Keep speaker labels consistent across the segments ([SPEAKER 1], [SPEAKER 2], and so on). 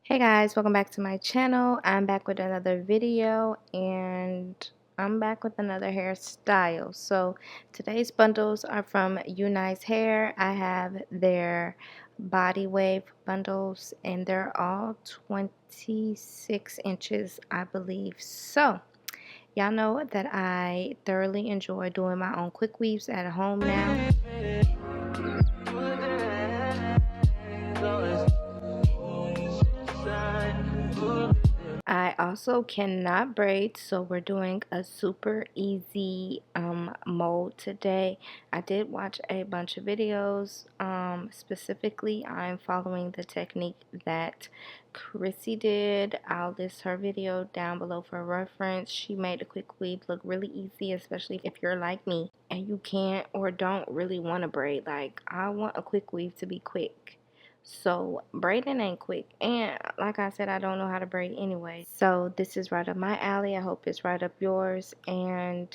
[SPEAKER 1] Hey guys, welcome back to my channel. I'm back with another video and I'm back with another hairstyle. So today's bundles are from UNice Hair. I have their body wave bundles and they're all 26 inches, I believe. So y'all know that I thoroughly enjoy doing my own quick weaves at home now. I also cannot braid, so we're doing a super easy mold today. I did watch a bunch of videos. Specifically, I'm following the technique that Chrissy did. I'll list her video down below for reference. She made a quick weave look really easy, especially if you're like me and you can't or don't really want to braid. Like, I want a quick weave to be quick. So braiding ain't quick, and like I said, I don't know how to braid anyway, so this is right up my alley. I hope it's right up yours. And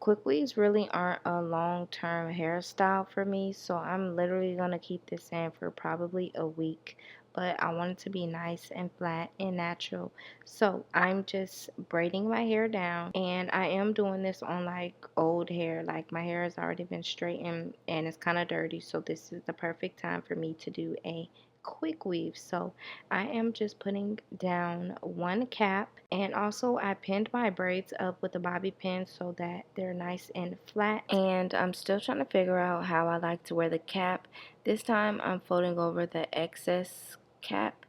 [SPEAKER 1] quick weaves really aren't a long-term hairstyle for me, so I'm literally gonna keep this in for probably a week, but I want it to be nice and flat and natural. So I'm just braiding my hair down, and I am doing this on like old hair. Like, my hair has already been straightened and it's kind of dirty, so this is the perfect time for me to do a quick weave. So I am just putting down one cap, and also I pinned my braids up with a bobby pin so that they're nice and flat. And I'm still trying to figure out how I like to wear the cap. This time I'm folding over the excess cap.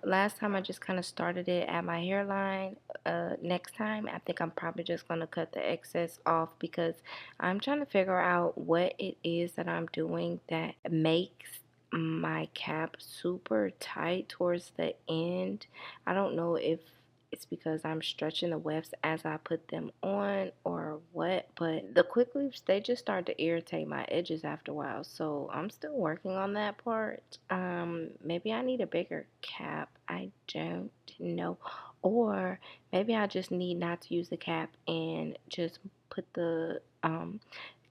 [SPEAKER 1] Last time I just kind of started it at my hairline. Next time I think I'm probably just going to cut the excess off, because I'm trying to figure out what it is that I'm doing that makes my cap super tight towards the end. I don't know if it's because I'm stretching the wefts as I put them on or what, but the quick weaves, they just start to irritate my edges after a while, so I'm still working on that part. Maybe I need a bigger cap, I don't know, or maybe I just need not to use the cap and just put the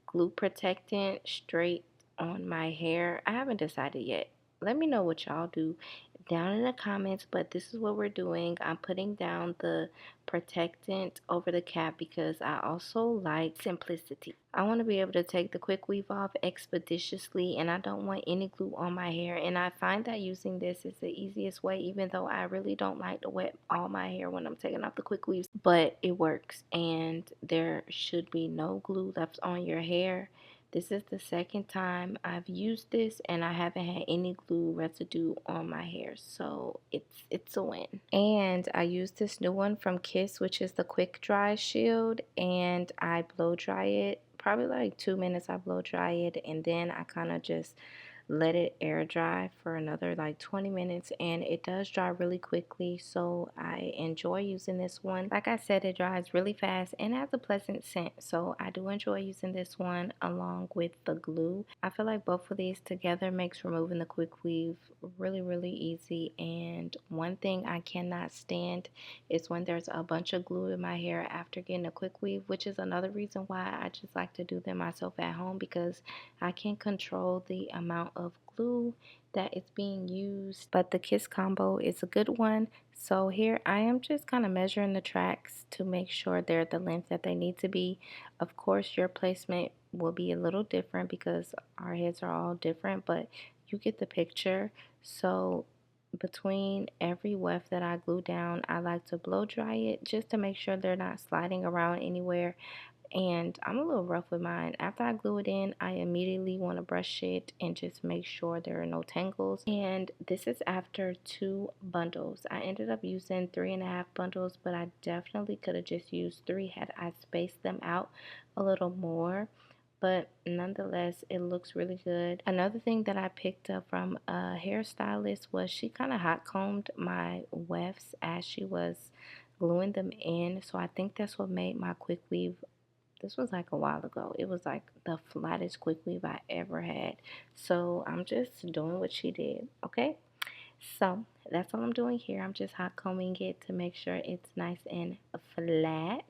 [SPEAKER 1] glue protectant straight on my hair. I haven't decided yet. Let me know what y'all do down in the comments, but this is what we're doing. I'm putting down the protectant over the cap because I also like simplicity. I want to be able to take the quick weave off expeditiously, and I don't want any glue on my hair, and I find that using this is the easiest way, even though I really don't like to wet all my hair when I'm taking off the quick weaves, but it works, and there should be no glue left on your hair. This is the second time I've used this and I haven't had any glue residue on my hair, so it's a win. And I used this new one from Kiss, which is the quick dry shield, and I blow dry it probably like 2 minutes. I blow dry it and then I kind of just let it air dry for another like 20 minutes, and it does dry really quickly, so I enjoy using this one. Like I said, it dries really fast and has a pleasant scent, so I do enjoy using this one along with the glue. I feel like both of these together makes removing the quick weave really easy. And one thing I cannot stand is when there's a bunch of glue in my hair after getting a quick weave, which is another reason why I just like to do them myself at home, because I can control the amount of glue that is being used. But the Kiss combo is a good one. So here I am just kind of measuring the tracks to make sure they're the length that they need to be. Of course, your placement will be a little different because our heads are all different, but you get the picture. So between every weft that I glue down, I like to blow dry it just to make sure they're not sliding around anywhere. And I'm a little rough with mine. After I glue it in, I immediately want to brush it and just make sure there are no tangles. And this is after 2 bundles. I ended up using 3.5 bundles, but I definitely could have just used 3 had I spaced them out a little more. But nonetheless, it looks really good. Another thing that I picked up from a hairstylist was she kind of hot combed my wefts as she was gluing them in. So I think that's what made my quick weave, this was like a while ago, it was like the flattest quick weave I ever had. So I'm just doing what she did, okay? So that's all I'm doing here. I'm just hot combing it to make sure it's nice and flat.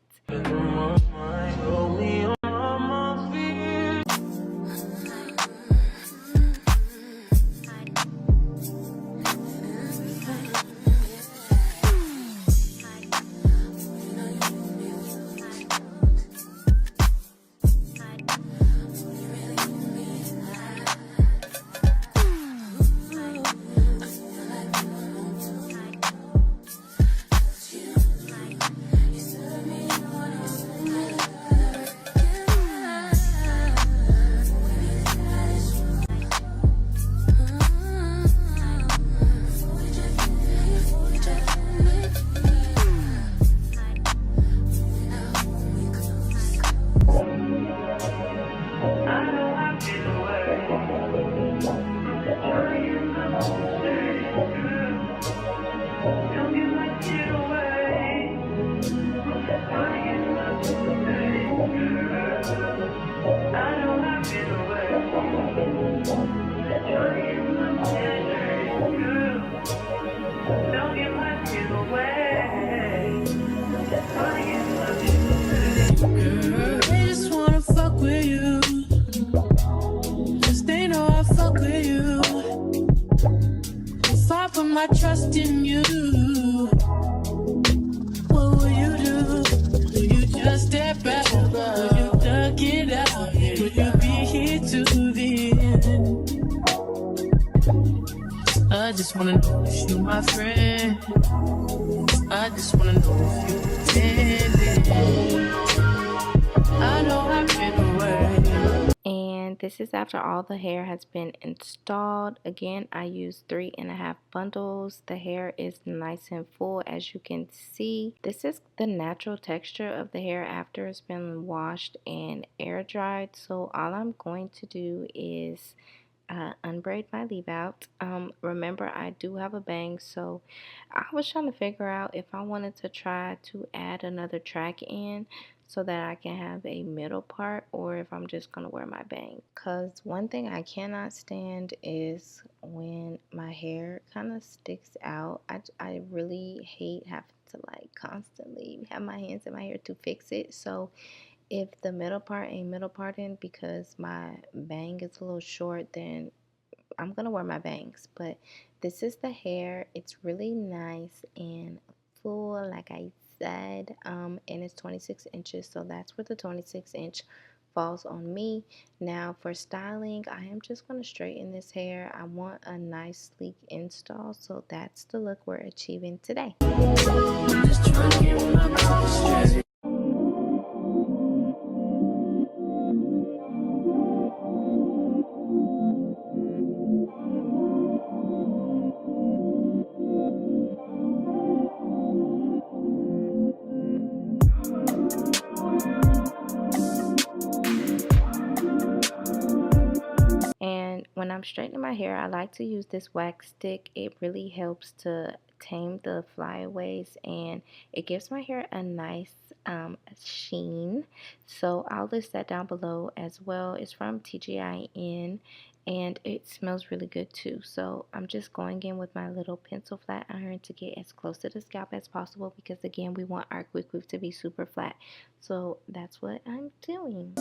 [SPEAKER 2] put my trust in you. What will you do? Will you just step out? Will you duck it out? Will you be here to the end? I just wanna know if you my friend. I just wanna know if you pretending. I know I've been away.
[SPEAKER 1] And this is after all the hair has been installed. Again, I used 3.5 bundles. The hair is nice and full, as you can see. This is the natural texture of the hair after it's been washed and air dried. So all I'm going to do is unbraid my leave out. Remember, I do have a bang, so I was trying to figure out if I wanted to try to add another track in so that I can have a middle part, or if I'm just gonna wear my bang. Cause one thing I cannot stand is when my hair kind of sticks out. I really hate having to like constantly have my hands in my hair to fix it. So if the middle part ain't middle parting because my bang is a little short, then I'm gonna wear my bangs. But this is the hair. It's really nice and full, like I said, and it's 26 inches, so that's where the 26-inch falls on me. Now for styling, I am just going to straighten this hair. I want a nice sleek install, so that's the look we're achieving today. And when I'm straightening my hair, I like to use this wax stick. It really helps to tame the flyaways, and it gives my hair a nice sheen. So I'll list that down below as well. It's from TGIN, and it smells really good too. So I'm just going in with my little pencil flat iron to get as close to the scalp as possible, because again, we want our quick weave to be super flat. So that's what I'm doing.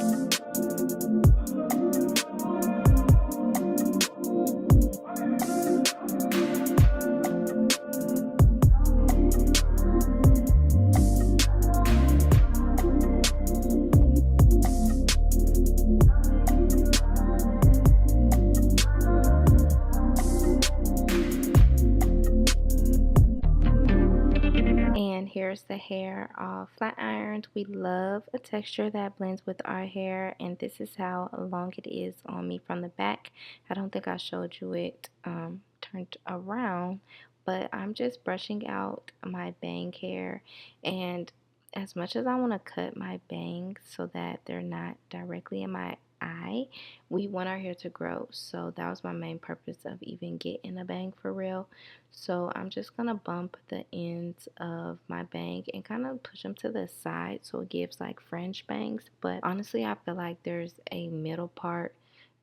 [SPEAKER 1] And here's the hair all flat ironed. We love a texture that blends with our hair, and this is how long it is on me from the back. I don't think I showed you it turned around, but I'm just brushing out my bang hair. And as much as I want to cut my bangs so that they're not directly in my eye, we want our hair to grow. So that was my main purpose of even getting a bang for real. So I'm just gonna bump the ends of my bang and kind of push them to the side so it gives like fringe bangs. But honestly, I feel like there's a middle part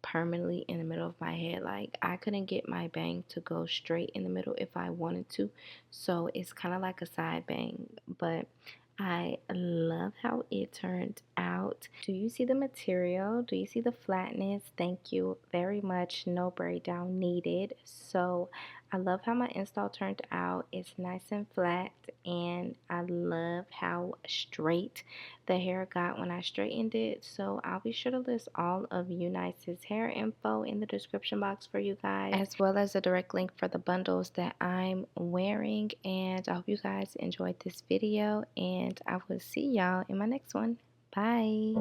[SPEAKER 1] permanently in the middle of my head. Like I couldn't get my bang to go straight in the middle if I wanted to, so it's kind of like a side bang. But I love how it turned out. Do you see the material? Do you see the flatness? Thank you very much. No braid down needed. So I love how my install turned out. It's nice and flat, and I love how straight the hair got when I straightened it. So I'll be sure to list all of UNice's hair info in the description box for you guys, as well as a direct link for the bundles that I'm wearing. And I hope you guys enjoyed this video, and I will see y'all in my next one. Bye.